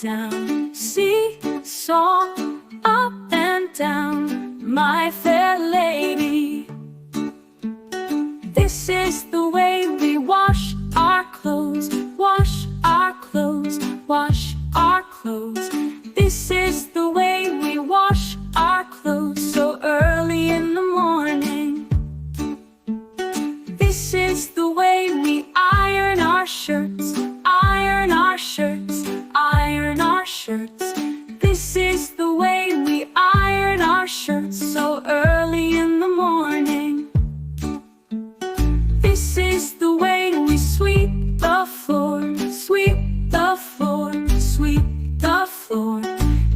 down, seesaw, up and down, my fair lady. This is the way we wash our clothes, wash our clothes, wash our clothes. This is the way we wash our clothes so early in the morning. This is the way we iron our shirts, iron our shirts, iron our shirts. This is the way we iron our shirts so early in the morning. This is the way we sweep the floor, sweep the floor, sweep the floor.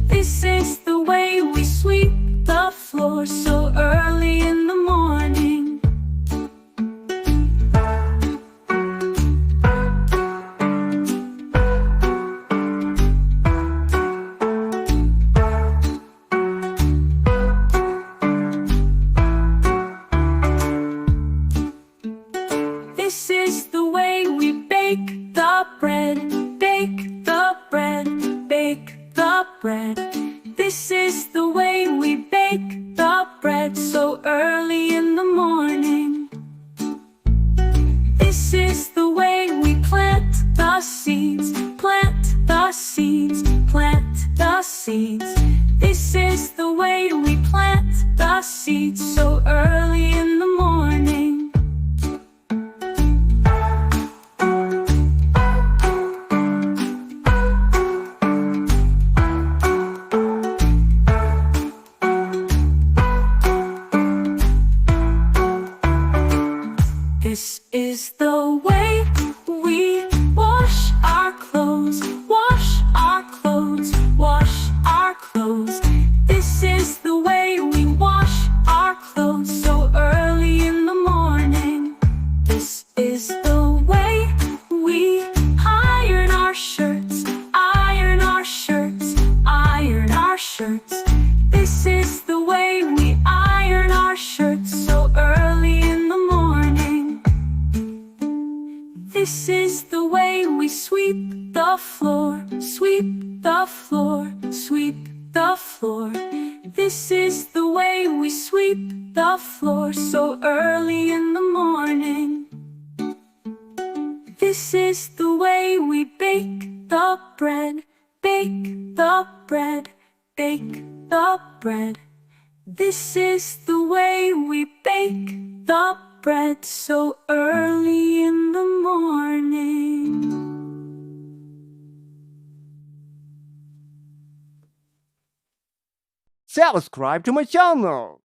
This is the way we sweep the floor so early in the morning. This is the way we bake the bread, bake the bread, bake the bread. This is the way we bake the bread so early in the morning. This is the way we plant the seeds, plant the seeds, plant the seeds. This is the way we plant the seeds so early in the morning. This is the way we wash our clothes, wash our clothes, wash our clothes. This is the way we wash our clothes so early in the morning. This is the way we iron our shirts, iron our shirts, iron our shirts. This is the way we iron our shirts so early in the morning. This is the way we sweep the floor, sweep the floor, sweep the floor. This is the way we sweep the floor so early in the morning. This is the way we bake the bread, bake the bread, bake the bread. This is the way we bake the bread so early in the morning. Subscribe to my channel.